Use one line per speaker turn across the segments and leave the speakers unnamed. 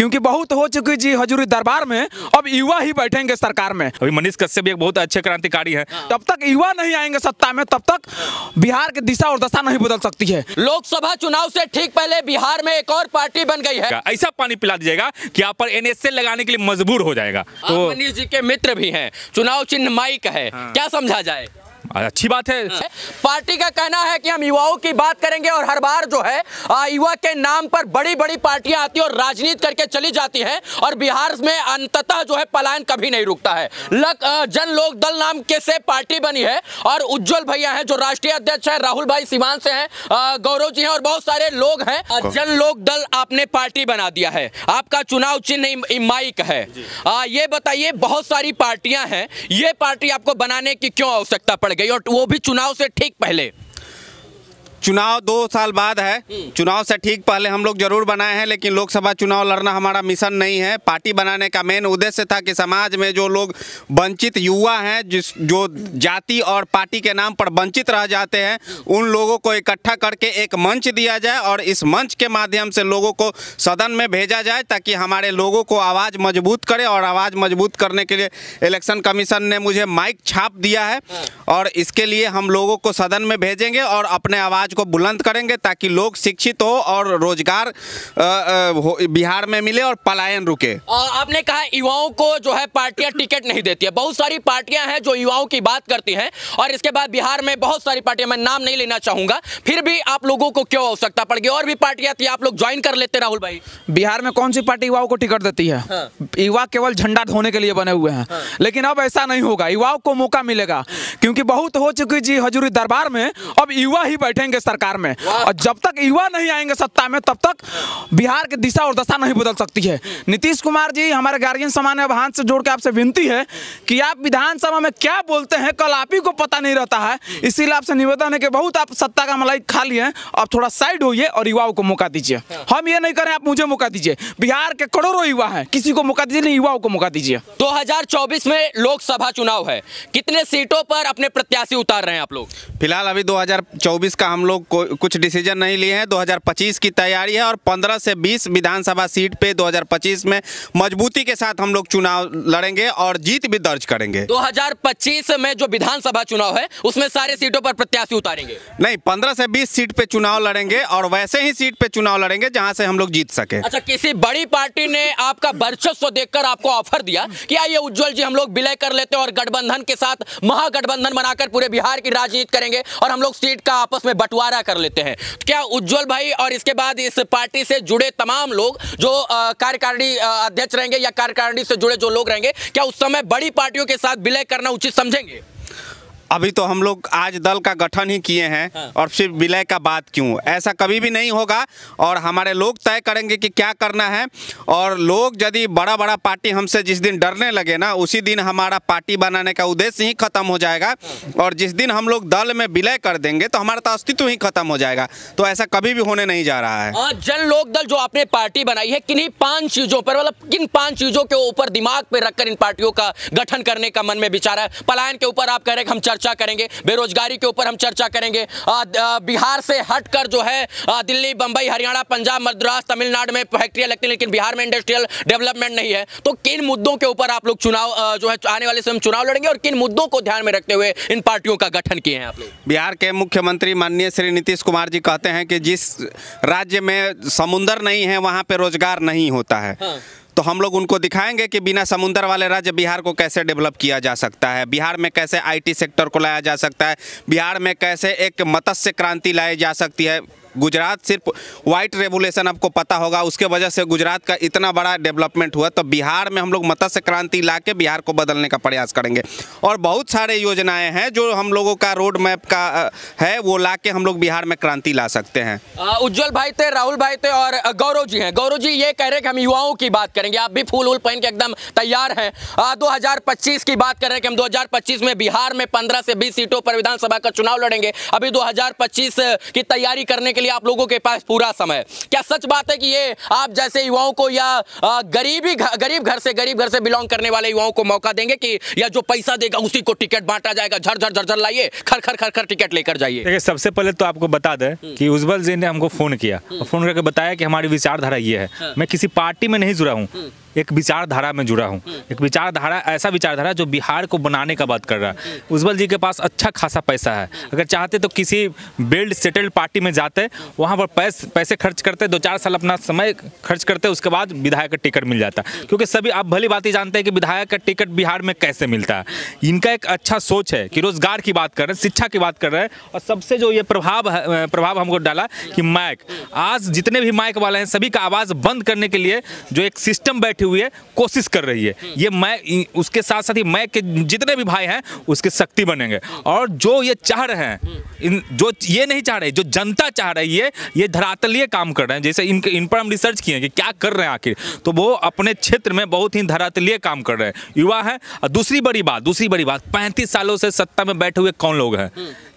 क्योंकि बहुत हो चुकी जी हजूरी दरबार में, अब युवा ही बैठेंगे सरकार में।
अभी मनीष कश्यप भी एक बहुत अच्छे क्रांतिकारी हैं।
जब तक युवा नहीं आएंगे सत्ता में तब तक बिहार की दिशा और दशा नहीं बदल सकती है।
लोकसभा चुनाव से ठीक पहले बिहार में एक और पार्टी बन गई है।
ऐसा पानी पिला दीजिएगा कि आप पर NSL लगाने के लिए मजबूर हो जाएगा।
तो मनीष जी के मित्र भी हैं, चुनाव चिन्ह माइक है, क्या समझा जाए?
अच्छी बात है।
पार्टी का कहना है कि हम युवाओं की बात करेंगे और हर बार जो है युवा के नाम पर बड़ी बड़ी पार्टियां आती हैं और राजनीति करके चली जाती हैं और बिहार में अंततः जो है पलायन कभी नहीं रुकता है। जन लोक दल नाम के से पार्टी बनी है और उज्जवल भैया हैं जो राष्ट्रीय अध्यक्ष है, राहुल भाई सीवान से हैं, गौरव जी हैं और बहुत सारे लोग हैं। जन लोक दल आपने पार्टी बना दिया है, आपका चुनाव चिन्ह माइक है। ये बताइए, बहुत सारी पार्टियां हैं, ये पार्टी आपको बनाने की क्यों आवश्यकता पड़ गई और वो भी चुनाव से ठीक पहले?
चुनाव 2 साल बाद है, चुनाव से ठीक पहले हम लोग जरूर बनाए हैं, लेकिन लोकसभा चुनाव लड़ना हमारा मिशन नहीं है। पार्टी बनाने का मेन उद्देश्य था कि समाज में जो लोग वंचित युवा हैं, जो जाति और पार्टी के नाम पर वंचित रह जाते हैं, उन लोगों को इकट्ठा करके एक मंच दिया जाए और इस मंच के माध्यम से लोगों को सदन में भेजा जाए ताकि हमारे लोगों को आवाज़ मजबूत करे। और आवाज़ मजबूत करने के लिए इलेक्शन कमीशन ने मुझे माइक छाप दिया है और इसके लिए हम लोगों को सदन में भेजेंगे और अपने आवाज़ को बुलंद करेंगे ताकि लोग शिक्षित हो और रोजगार बिहार में मिले और पलायन रुके।
आपने कहा युवाओं को जो है पार्टियां टिकट नहीं देती है, बहुत सारी पार्टियां हैं जो युवाओं की बात करती हैं और इसके बाद बिहार में बहुत सारी पार्टियां, मैं नाम नहीं लेना चाहूंगा, फिर भी आप लोगों को क्यों आवश्यकता पड़ गई? और भी पार्टियां थी, आप लोग ज्वाइन कर लेते। राहुल भाई,
बिहार में कौन सी पार्टी युवाओं को टिकट देती है? युवा केवल झंडा ढोने के लिए बने हुए हैं। लेकिन अब ऐसा नहीं होगा, युवाओं को मौका मिलेगा क्योंकि बहुत हो चुकी जी हजूरी दरबार में, अब युवा ही बैठेंगे सरकार में। और जब तक युवा नहीं आएंगे सत्ता में तब तक बिहार की दिशा और दशा नहीं बदल सकती है। नीतीश कुमार जी, हमारे गार्जियन समान है, अब हाथ से जोड़ के आपसे विनती है कि आप विधानसभा में क्या बोलते हैं कल आप ही को पता नहीं रहता है। इसीलिए आपसे निवेदन है कि बहुत आप सत्ता का मलाई खा लिए हैं, अब थोड़ा साइड होइए और युवाओं को मौका दीजिए। हम ये नहीं करें, आप मुझे मौका दीजिए। बिहार के करोड़ों युवा हैं, किसी को मौका दीजिए नहीं, युवाओं को मौका दीजिए।
2024 में लोकसभा चुनाव है, कितने सीटों पर अपने प्रत्याशी उतार रहे हैं आप लोग?
फिलहाल अभी 2024 का हम लोग कुछ डिसीजन नहीं लिए हैं। 2025 की तैयारी है और 15 से 20 विधानसभा सीट पे 2025 में मजबूती के साथ हम लोग चुनाव लड़ेंगे और जीत भी दर्ज करेंगे।
2025 में जो विधानसभा चुनाव है उसमें सारे सीटों पर प्रत्याशी उतारेंगे?
नहीं, 15 से 20 सीट पे चुनाव लड़ेंगे और वैसे ही सीट पे चुनाव लड़ेंगे जहां से हम लोग जीत सके।
अच्छा, किसी बड़ी पार्टी ने आपका वर्चस्व देखकर आपको ऑफर दिया कि आइए उज्जवल जी हम लोग विलय कर लेते हैं और गठबंधन के साथ महागठबंधन बनाकर पूरे बिहार की राजनीति करेंगे और हम लोग सीट का आपस में बंटवारा कर लेते हैं? क्या उज्जवल भाई और इसके बाद इस पार्टी से जुड़े तमाम लोग जो कार्यकारिणी अध्यक्ष रहेंगे या कार्यकारिणी से जुड़े जो लोग रहेंगे, क्या उस समय बड़ी पार्टियों के साथ विलय करना उचित समझेंगे?
अभी तो हम लोग आज दल का गठन ही किए हैं और सिर्फ विलय का बात क्यों, ऐसा कभी भी नहीं होगा और हमारे लोग तय करेंगे कि क्या करना है। और लोग यदि बड़ा बड़ा पार्टी हमसे जिस दिन डरने लगे ना, उसी दिन हमारा पार्टी बनाने का उद्देश्य ही खत्म हो जाएगा और जिस दिन हम लोग दल में विलय कर देंगे तो हमारा तो अस्तित्व ही खत्म हो जाएगा। तो ऐसा कभी भी होने नहीं जा रहा है।
जन लोक दल जो आपने पार्टी बनाई है, किन्हीं 5 चीजों पर, मतलब किन 5 चीजों के ऊपर दिमाग पे रखकर इन पार्टियों का गठन करने का मन में विचार है? पलायन के ऊपर आप कह रहे हैं हम चर्चा करेंगे, बेरोजगारी के ऊपर हम चर्चा करेंगे, बिहार से हटकर जो है दिल्ली, बंबई, हरियाणा, पंजाब, मद्रास, तमिलनाडु में फैक्ट्रियां लगती हैं लेकिन बिहार में इंडस्ट्रियल डेवलपमेंट नहीं है। तो किन मुद्दों के ऊपर आप लोग चुनाव जो है आने वाले समय चुनाव लड़ेंगे और किन मुद्दों को ध्यान में रखते हुए इन पार्टियों का गठन किए हैं आप लोग?
बिहार के मुख्यमंत्री माननीय श्री नीतीश कुमार जी कहते हैं कि जिस राज्य में समुंदर नहीं है वहां पे रोजगार नहीं होता है। तो हम लोग उनको दिखाएंगे कि बिना समुंदर वाले राज्य बिहार को कैसे डेवलप किया जा सकता है, बिहार में कैसे आईटी सेक्टर को लाया जा सकता है, बिहार में कैसे एक मत्स्य क्रांति लाई जा सकती है। गुजरात सिर्फ वाइट रेवोल्यूशन आपको पता होगा, उसके वजह से गुजरात का इतना बड़ा डेवलपमेंट हुआ। तो बिहार में हम लोग मत्स्य क्रांति लाके बिहार को बदलने का प्रयास करेंगे और बहुत सारे योजनाएं हैं जो हम लोगों का रोड मैप का है, वो लाके हम लोग बिहार में क्रांति ला सकते हैं।
उज्जवल भाई थे, राहुल भाई थे और गौरव जी हैं। गौरव जी ये कह रहे हैं कि हम युवाओं की बात करेंगे, आप भी फूल पहन के एकदम तैयार हैं। 2025 की बात कर रहे हैं कि हम 2025 में बिहार में 15 से 20 सीटों पर विधानसभा का चुनाव लड़ेंगे। अभी 2025 की तैयारी करने के लिए आप लोगों के पास पूरा समय। क्या सच बात है कि ये आप जैसे युवाओं को या गरीब घर से बिलोंग करने वाले युवाओं को मौका देंगे कि या जो पैसा देगा उसी को टिकट बांटा जाएगा, झर लाइए, खर टिकट लेकर जाइए?
देखिए, सबसे पहले तो आपको बता दें कि उज्जवल जी ने हमको फोन किया और फोन करके बताया कि हमारी विचारधारा ये है। मैं किसी पार्टी में नहीं जुड़ा हूँ, एक विचारधारा में जुड़ा हूँ। एक विचारधारा, ऐसा विचारधारा जो बिहार को बनाने का बात कर रहा है। उज्जवल जी के पास अच्छा खासा पैसा है, अगर चाहते तो किसी बिल्ड सेटल्ड पार्टी में जाते, वहाँ पर पैसे खर्च करते, 2-4 साल अपना समय खर्च करते, उसके बाद विधायक का टिकट मिल जाता। क्योंकि सभी आप भली बात ही जानते हैं कि विधायक का टिकट बिहार में कैसे मिलता है। इनका एक अच्छा सोच है कि रोजगार की बात कर रहे हैं, शिक्षा की बात कर रहे हैं, और सबसे जो ये प्रभाव हमको डाला कि माइक, आज जितने भी माइक वाले हैं सभी का आवाज़ बंद करने के लिए जो एक सिस्टम बैठी हुई है, कोशिश कर रही है। ये मैं उसके साथ साथ ही मैं के जितने भी भाई हैं उसके शक्ति बनेंगे। और जो ये चाह रहे हैं, जो ये नहीं चाह रहे, जो जनता चाह रही है, ये धरातलीय काम कर रहे हैं। जैसे इन पर हम रिसर्च किए कि क्या कर रहे हैं आखिर, तो वो अपने क्षेत्र में बहुत ही धरातलीय काम कर रहे हैं, युवा हैं। और दूसरी बड़ी बात 35 सालों से सत्ता में बैठे हुए कौन लोग हैं,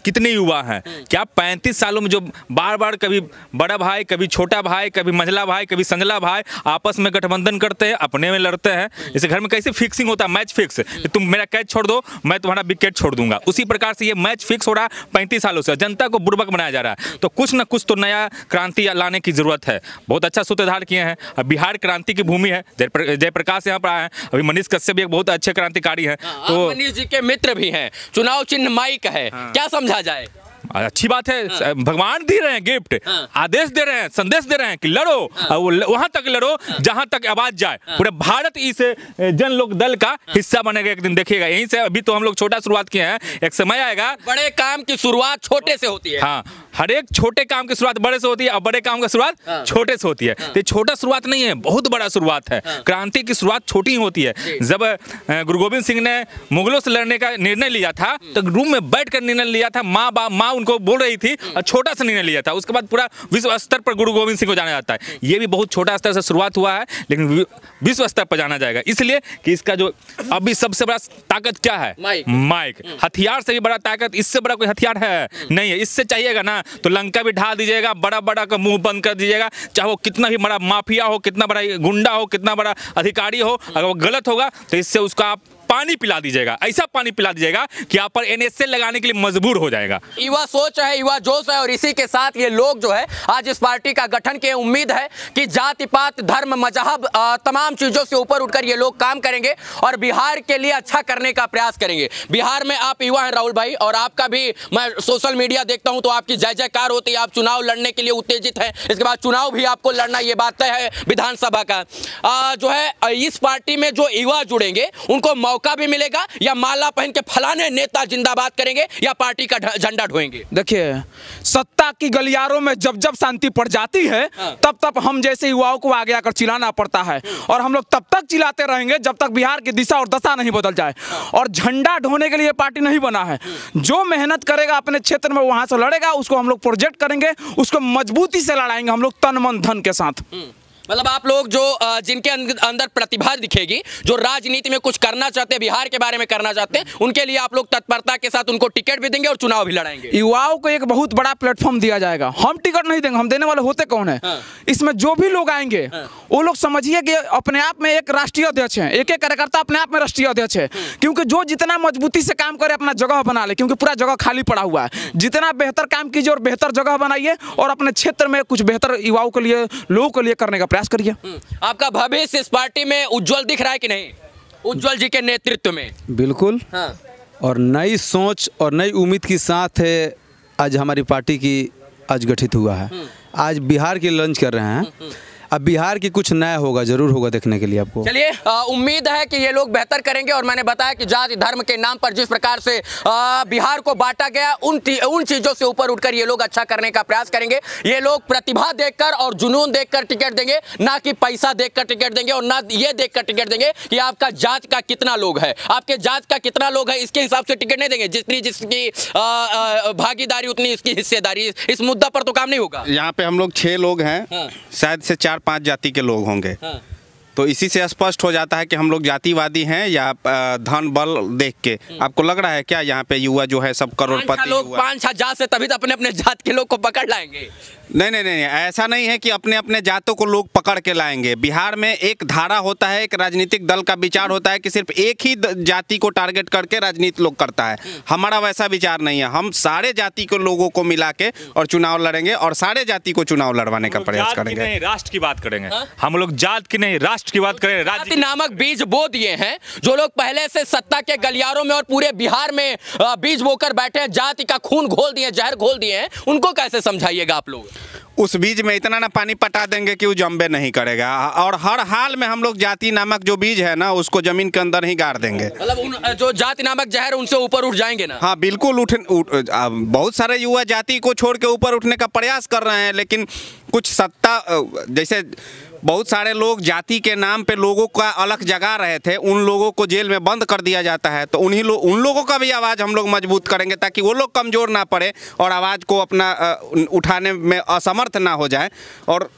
कितने युवा हैं? क्या 35 सालों में जो बार कभी बड़ा भाई, कभी छोटा भाई, कभी मंझला भाई, कभी संजला भाई आपस में गठबंधन करते हैं, अपने में लड़ते हैं। जैसे घर में कैसे फिक्सिंग होता है, मैच फिक्स, कि तुम मेरा कैच छोड़ दो, मैं तुम्हारा विकेट छोड़ दूंगा, उसी प्रकार से ये मैच फिक्स हो रहा है 35 सालों से। जनता को बुर्बक बनाया जा रहा है। तो कुछ ना कुछ तो नया क्रांति लाने की जरूरत है। बहुत अच्छा सूत्रधार किए हैं। अब बिहार क्रांति की भूमि है, जयप्रकाश यहाँ पर आए हैं, अभी मनीष कश्यप भी एक बहुत अच्छे क्रांतिकारी हैं। तो
मनीष जी के मित्र भी हैं। चुनाव चिन्ह माइक है, क्या समझा जाए?
अच्छी बात है। भगवान दे रहे हैं गिफ्ट, आदेश दे रहे हैं, संदेश दे रहे हैं कि लड़ो, वहां तक लड़ो जहां तक आवाज जाए। पूरे भारत इस जन लोक दल का हिस्सा बनेगा एक दिन, देखिएगा। यहीं से अभी तो हम लोग छोटा शुरुआत किए हैं, एक समय आएगा
बड़े काम की शुरुआत छोटे से होती है।
हाँ, हर एक छोटे काम की शुरुआत बड़े से होती है और बड़े काम की शुरुआत छोटे से होती है। तो छोटा शुरुआत नहीं है, बहुत बड़ा शुरुआत है। क्रांति की शुरुआत छोटी ही होती है। जब गुरु गोविंद सिंह ने मुगलों से लड़ने का निर्णय लिया था, तो रूम में बैठकर निर्णय लिया था, माँ उनको बोल रही थी, और छोटा सा निर्णय लिया था। उसके बाद पूरा विश्व स्तर पर गुरु गोविंद सिंह को जाना जाता है। ये भी बहुत छोटा स्तर से शुरुआत हुआ है, लेकिन विश्व स्तर पर जाना जाएगा, इसलिए कि इसका जो अभी सबसे बड़ा ताकत क्या है, माइक। हथियार से भी बड़ा ताकत, इससे बड़ा कोई हथियार है नहीं है। इससे चाहिएगा ना तो लंका भी ढा दीजिएगा, बड़ा का मुंह बंद कर दीजिएगा, चाहे वो कितना भी बड़ा माफिया हो, कितना बड़ा गुंडा हो, कितना बड़ा अधिकारी हो, अगर वो गलत होगा तो इससे उसका आप पानी पिला दीजिएगा, ऐसा पानी पिला दीजिएगा कि आप पर एनएसए लगाने के लिए मजबूर हो जाएगा।
युवा सोच है, युवा जोश है, और इसी के साथ ये लोग जो है आज इस पार्टी का गठन के उम्मीद है कि जाति पात धर्म मजहब तमाम चीजों से ऊपर उठकर ये लोग काम करेंगे और बिहार के लिए अच्छा करने का प्रयास करेंगे। बिहार में आप युवा हैं राहुल भाई, और आपका भी मैं सोशल मीडिया देखता हूं तो आपकी जय जयकार होती है, आप चुनाव लड़ने के लिए उत्तेजित हैं। इसके बाद चुनाव भी आपको लड़ना, ये बात तय है विधानसभा का। जो है इस पार्टी में जो युवा जुड़ेंगे उनको मौका भी मिलेगा, या माला पहन के फलाने नेता जिंदाबाद करेंगे या पार्टी का झंडा ढोएंगे?
देखिए, सत्ता की गलियारों में जब शांति पड़ जाती है तब हम जैसे युवाओं को आगे आकर चिल्लाना पड़ता है, और हम लोग तब तक चिल्लाते रहेंगे जब तक बिहार की दिशा और दशा नहीं बदल जाए। और झंडा ढोने के लिए पार्टी नहीं बना है। जो मेहनत करेगा अपने क्षेत्र में वहां से लड़ेगा, उसको हम लोग प्रोजेक्ट करेंगे, उसको मजबूती से लड़ाएंगे हम लोग तन मन धन के साथ।
मतलब आप लोग जो जिनके अंदर प्रतिभा दिखेगी, जो राजनीति में कुछ करना चाहते हैं, बिहार के बारे में करना चाहते हैं, उनके लिए आप लोग तत्परता के साथ उनको टिकट भी देंगे और चुनाव भी लड़ाएंगे।
युवाओं को एक बहुत बड़ा प्लेटफॉर्म दिया जाएगा। हम टिकट नहीं देंगे, हम देने वाले होते कौन है? इसमें जो भी लोग आएंगे वो लोग समझिए कि अपने आप में एक राष्ट्रीय अध्यक्ष है, एक कार्यकर्ता अपने आप में राष्ट्रीय अध्यक्ष है। क्योंकि जो जितना मजबूती से काम करे, अपना जगह बना ले, क्योंकि पूरा जगह खाली पड़ा हुआ है। जितना बेहतर काम कीजिए और बेहतर जगह बनाइए, और अपने क्षेत्र में कुछ बेहतर युवाओं के लिए, लोगों के लिए करने का प्रयास करिए।
आपका भविष्य इस पार्टी में उज्जवल दिख रहा है कि नहीं, उज्जवल जी के नेतृत्व में?
बिल्कुल। और नई सोच और नई उम्मीद के साथ आज हमारी पार्टी की आज गठित हुआ है। आज बिहार की लॉन्च कर रहे हैं। अब बिहार की कुछ नया होगा, जरूर होगा देखने के लिए आपको।
चलिए, उम्मीद है कि ये लोग बेहतर करेंगे। और मैंने बताया कि जाति धर्म के नाम पर जिस प्रकार से बिहार को बांटा गया, उन चीजों से ऊपर उठकर ये लोग अच्छा करने का प्रयास करेंगे। ये लोग प्रतिभा देखकर और जुनून देखकर टिकट देंगे, ना कि पैसा देखकर टिकट देंगे, और ना ये देखकर टिकट देंगे कि आपका जात का कितना लोग है, आपके जात का कितना लोग है, इसके हिसाब से टिकट नहीं देंगे। जिसकी भागीदारी उतनी इसकी हिस्सेदारी। इस मुद्दा पर तो काम नहीं होगा।
यहाँ पे हम लोग 6 लोग हैं, शायद से 4-5 जाति के लोग होंगे। तो इसी से स्पष्ट हो जाता है कि हम लोग जातिवादी हैं या धन बल देख के। आपको लग रहा है क्या यहाँ पे युवा जो है सब करोड़पति
लोग 5-6 जात से तभी तो अपने अपने जात के लोग को पकड़ लाएंगे?
नहीं, ऐसा नहीं है कि अपने अपने जातों को लोग पकड़ के लाएंगे। बिहार में एक धारा होता है, एक राजनीतिक दल का विचार होता है कि सिर्फ एक ही जाति को टारगेट करके राजनीति लोग करता है। हमारा वैसा विचार नहीं है। हम सारे जाति के लोगों को मिला के और चुनाव लड़ेंगे और सारे जाति को चुनाव लड़वाने का प्रयास करेंगे।
नहीं, राष्ट्र की बात करेंगे। हम लोग जात की नहीं, राष्ट्र की बात करेंगे।
जाति नामक बीज बो दिए हैं जो लोग पहले से सत्ता के गलियारों में और पूरे बिहार में बीज बोकर बैठे हैं, जाति का खून घोल दिए, जहर घोल दिए हैं, उनको कैसे समझाइएगा आप लोग?
उस बीज में इतना ना पानी पटा देंगे कि वो जम्बे नहीं करेगा, और हर हाल में हम लोग जाति नामक जो बीज है ना उसको जमीन के अंदर ही गाड़ देंगे।
मतलब उन जो जाति नामक जहर उनसे ऊपर उठ जाएंगे ना?
हाँ बिल्कुल बहुत सारे युवा जाति को छोड़ के ऊपर उठने का प्रयास कर रहे हैं, लेकिन कुछ सत्ता जैसे बहुत सारे लोग जाति के नाम पे लोगों का अलग जगा रहे थे, उन लोगों को जेल में बंद कर दिया जाता है। तो उन लोगों का भी आवाज़ हम लोग मजबूत करेंगे ताकि वो लोग कमज़ोर ना पड़े और आवाज़ को अपना उठाने में असमर्थ ना हो जाए। और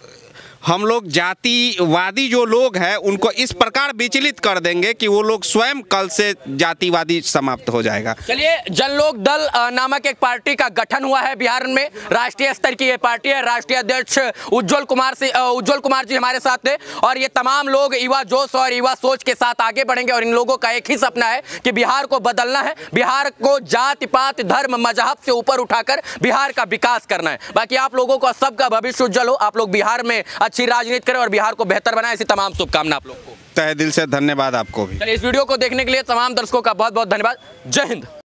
हम लोग जातिवादी जो लोग हैं उनको इस प्रकार विचलित कर देंगे कि वो लोग स्वयं कल से जातिवादी समाप्त हो जाएगा।
चलिए, जनलोक दल नामक एक पार्टी का गठन हुआ है बिहार में। राष्ट्रीय स्तर की ये पार्टी है। राष्ट्रीय अध्यक्ष उज्जवल कुमार जी हमारे साथ थे और ये तमाम लोग युवा जोश और युवा सोच के साथ आगे बढ़ेंगे और इन लोगों का एक ही सपना है कि बिहार को बदलना है, बिहार को जाति पात धर्म मजहब से ऊपर उठाकर बिहार का विकास करना है। बाकी आप लोगों का सबका भविष्य उज्जवल हो, आप लोग बिहार में अच्छी राजनीति करें और बिहार को बेहतर बनाएं। ऐसी तमाम शुभकामना आप लोग को।
तहे दिल से धन्यवाद आपको भी।
चलिए, इस वीडियो को देखने के लिए तमाम दर्शकों का बहुत बहुत धन्यवाद। जय हिंद।